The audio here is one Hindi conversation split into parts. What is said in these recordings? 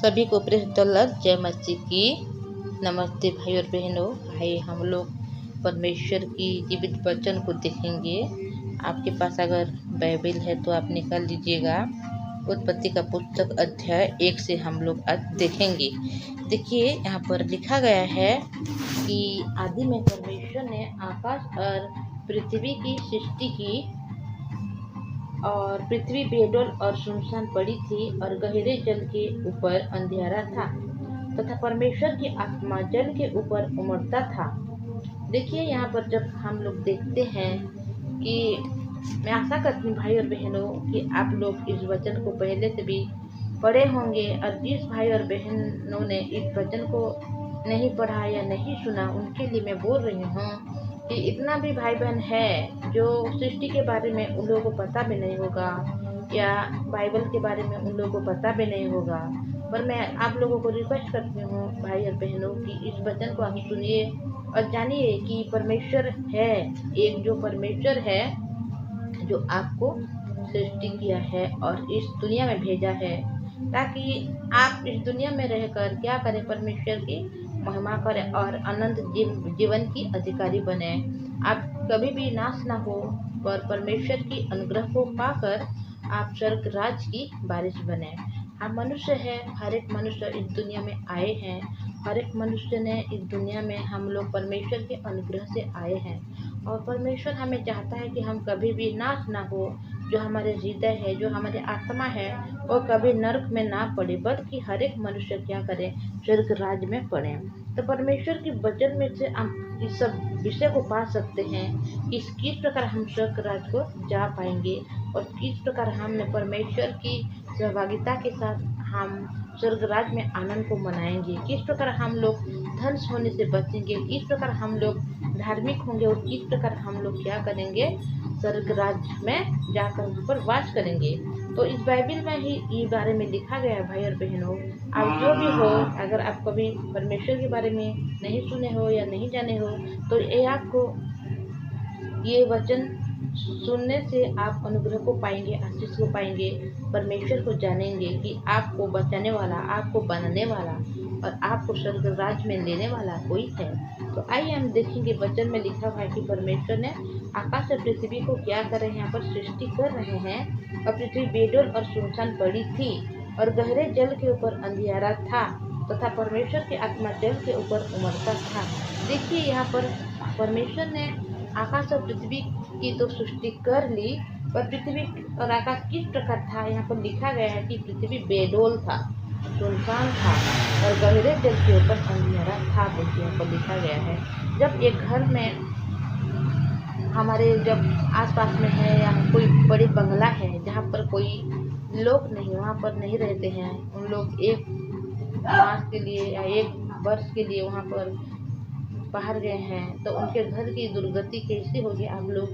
सभी को प्रेस द लॉर्ड जय मसीह की नमस्ते भाई और बहनों। भाई हम लोग परमेश्वर की जीवित वचन को देखेंगे। आपके पास अगर बाइबल है तो आप निकाल लीजिएगा। उत्पत्ति का पुस्तक अध्याय 1 से हम लोग आज देखेंगे। देखिए यहाँ पर लिखा गया है कि आदि में परमेश्वर ने आकाश और पृथ्वी की सृष्टि की और पृथ्वी बेडौल और सुनसान पड़ी थी और गहरे जल के ऊपर अंधेरा था तथा परमेश्वर की आत्मा जल के ऊपर उमड़ता था। देखिए यहाँ पर जब हम लोग देखते हैं कि मैं आशा करती हूँ भाई और बहनों कि आप लोग इस वचन को पहले से भी पढ़े होंगे, और जिस भाई और बहनों ने इस वचन को नहीं पढ़ा या नहीं सुना उनके लिए मैं बोल रही हूँ कि इतना भी भाई बहन है जो सृष्टि के बारे में उन लोगों को पता भी नहीं होगा या बाइबल के बारे में उन लोगों को पता भी नहीं होगा, पर मैं आप लोगों को रिक्वेस्ट करती हूँ भाई और बहनों कि इस वचन को आप सुनिए और जानिए कि परमेश्वर है, एक जो परमेश्वर है जो आपको सृष्टि किया है और इस दुनिया में भेजा है ताकि आप इस दुनिया में रहकर क्या करें, परमेश्वर की महिमा करें और अनंत जीवन की अधिकारी बने। आप कभी भी नाश ना हो पर परमेश्वर की अनुग्रह को पाकर आप स्वर्ग राज की बारिश बने। हम मनुष्य है, हर एक मनुष्य इस दुनिया में आए हैं, हर एक मनुष्य ने इस दुनिया में हम लोग परमेश्वर के अनुग्रह से आए हैं और परमेश्वर हमें चाहता है कि हम कभी भी नाश ना हो। जो हमारे हृदय है, जो हमारे आत्मा है, वो कभी नरक में ना पड़े, बल्कि हर एक मनुष्य क्या करे, स्वर्ग राज में पड़े। तो परमेश्वर के वचन में से हम इस सब विषय को पा सकते हैं कि किस प्रकार हम स्वर्ग राज को जा पाएंगे और किस प्रकार हम परमेश्वर की सहभागिता के साथ हम स्वर्ग राज में आनंद को मनाएंगे, किस प्रकार हम लोग धन होने से बचेंगे, किस प्रकार हम लोग धार्मिक होंगे और किस प्रकार हम लोग क्या करेंगे, स्वर्ग राज में जाकर वहाँ पर वास करेंगे। तो इस बाइबल में ही ये बारे में लिखा गया है भाई और बहनों। आप जो भी हो, अगर आप कभी परमेश्वर के बारे में नहीं सुने हो या नहीं जाने हो तो ये आपको ये वचन सुनने से आप अनुग्रह को पाएंगे, आशीष को पाएंगे, परमेश्वर को जानेंगे कि आपको बचाने वाला, आपको बनाने वाला और आपको स्वर्ग राज में लेने वाला कोई है। तो आइए हम देखेंगे वचन में लिखा हुआ है कि परमेश्वर ने आकाश और पृथ्वी को क्या कर रहे हैं, यहाँ पर सृष्टि कर रहे हैं और पृथ्वी बेडौल और सुनसान पड़ी थी और गहरे जल के ऊपर अंधियारा था तथा परमेश्वर की आत्मा जल के ऊपर उमड़ता था। देखिए यहाँ पर परमेश्वर ने आकाश और पृथ्वी की तो सृष्टि कर ली, पर पृथ्वी और आकाश किस प्रकार था, यहाँ पर लिखा गया है कि पृथ्वी बेडौल था, सुनसान था और गहरे जल के ऊपर अंधेरा था। देखिए यहाँ पर लिखा गया है जब एक घर में हमारे जब आसपास में है या कोई बड़ी बंगला है जहाँ पर कोई लोग नहीं, वहाँ पर नहीं रहते हैं, उन लोग एक मास के लिए या एक वर्ष के लिए वहाँ पर बाहर गए हैं तो उनके घर की दुर्गति कैसी होगी आप लोग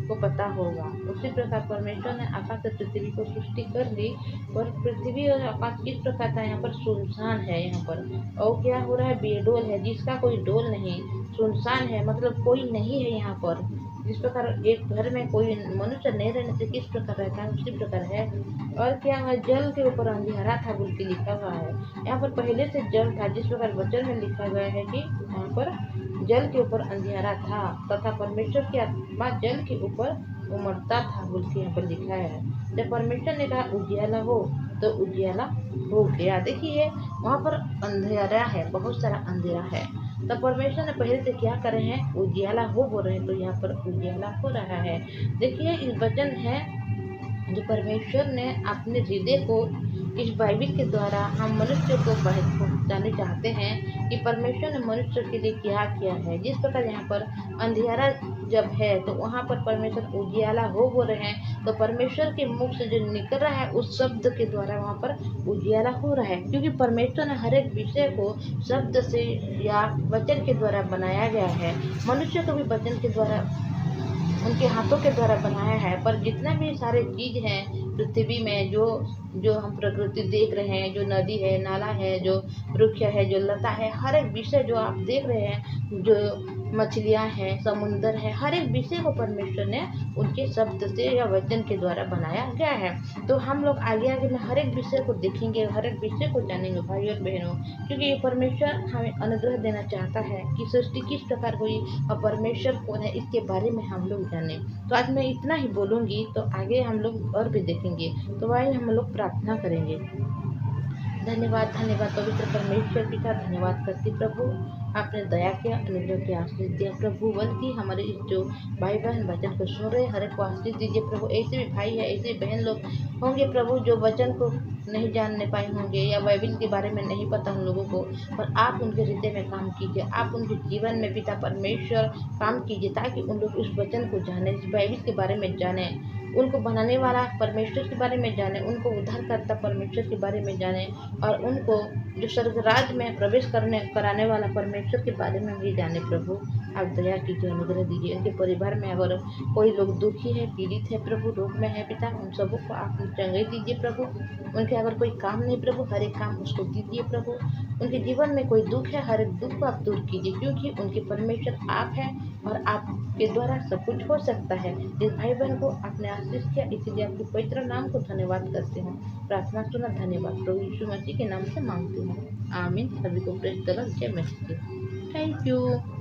को पता होगा। उसी प्रकार परमेश्वर ने आकाश और पृथ्वी को सृष्टि कर ली, पर पृथ्वी और आकाश किस प्रकार था, यहाँ पर सुनसान है, यहाँ पर और क्या हो रहा है, बेडौल है, जिसका कोई डोल नहीं, सुनसान है, मतलब कोई नहीं है यहाँ पर। जिस प्रकार एक घर में कोई मनुष्य नहीं रहने से किस प्रकार रहता है उसी प्रकार है। और क्या है, जल के ऊपर अंधेरा था बोल के लिखा हुआ है। यहाँ पर पहले से जल था, जिस प्रकार वचन में लिखा गया है कि यहाँ पर जल के ऊपर अंधेरा था तथा परमेश्वर की आत्मा जल के ऊपर उमड़ता था बोल के यहाँ पर लिखा है। जब परमेश्वर ने कहा उजियाला हो तो उजियाला हो गया। देखिए वहाँ पर अंधेरा है, बहुत सारा अंधेरा है, तो परमेश्वर ने पहले से क्या करे हैं, उजियाला हो बोल रहे हैं, तो यहाँ पर उजियाला हो रहा है। देखिए इस वचन है जो परमेश्वर ने अपने हृदय को इस बाइबल के द्वारा हम मनुष्य को पहुँचाने चाहते हैं कि परमेश्वर ने मनुष्य के लिए क्या किया है। जिस प्रकार यहाँ पर अंधेरा जब है तो वहाँ पर परमेश्वर उजियाला हो बोल रहे हैं, तो परमेश्वर के मुख से जो निकल रहा है उस शब्द के द्वारा वहाँ पर उजियाला हो रहा है, क्योंकि परमेश्वर ने हर एक विषय को शब्द से या वचन के द्वारा बनाया गया है। मनुष्य को भी वचन के द्वारा उनके हाथों के द्वारा बनाया है, पर जितना भी सारे चीज हैं पृथ्वी में, जो जो हम प्रकृति देख रहे हैं, जो नदी है, नाला है, जो वृक्ष है, जो लता है, हर एक विषय जो आप देख रहे हैं, जो मछलियाँ हैं, समुंदर है, हर एक विषय को परमेश्वर ने उनके शब्द से या वचन के द्वारा बनाया गया है। तो हम लोग आगे आगे में हर एक विषय को देखेंगे, हर एक विषय को जानेंगे भाई और बहनों, क्योंकि ये परमेश्वर हमें अनुग्रह देना चाहता है कि सृष्टि किस प्रकार हुई और परमेश्वर कौन है, इसके बारे में हम लोग जाने। तो आज मैं इतना ही बोलूँगी, तो आगे हम लोग और भी देखेंगे। तो भाई हम लोग प्रार्थना करेंगे। धन्यवाद धन्यवाद पवित्र परमेश्वर पिता, धन्यवाद करती प्रभु, आपने दया के अनुग्रह के आशीष दिया प्रभु। बल्कि हमारे इस जो भाई बहन वचन को सुन रहे, हर एक को आशीष दीजिए प्रभु। ऐसे भी भाई है, ऐसे बहन लोग होंगे प्रभु जो वचन को नहीं जानने पाए होंगे या बाइबिल के बारे में नहीं पता उन लोगों को, पर आप उनके हृदय में काम कीजिए, आप उनके जीवन में पिता परमेश्वर काम कीजिए, ताकि उन लोग इस वचन को जाने, इस बाइबिल के बारे में जाने, उनको बनाने वाला परमेश्वर के बारे में जाने, उनको उद्धारकर्ता परमेश्वर के बारे में जाने, और उनको जो स्वर्ग राज में प्रवेश कराने वाला परमेश्वर के बारे में भी जाने प्रभु। आप दया कीजिए, अनुग्रह दीजिए। उनके परिवार में अगर कोई लोग दुखी है, पीड़ित है प्रभु, रोग में है पिता, उन सबों को आप चंगाई दीजिए प्रभु। उनके अगर कोई काम नहीं प्रभु, हर एक काम उसको दीजिए प्रभु। उनके जीवन में कोई दुख है, हर एक दुख को आप दूर कीजिए, क्योंकि उनके परमेश्वर आप हैं और आपके द्वारा सब कुछ हो सकता है। इस भाई बहन को आपने आशीष किया, इसीलिए आपके पवित्र नाम को धन्यवाद करते हैं। प्रार्थना सुना, धन्यवाद प्रभु यीशु मसीह के नाम से मांगते हैं, आमीन। सभी को प्रेज द लॉर्ड, जय मसीह। Thank you.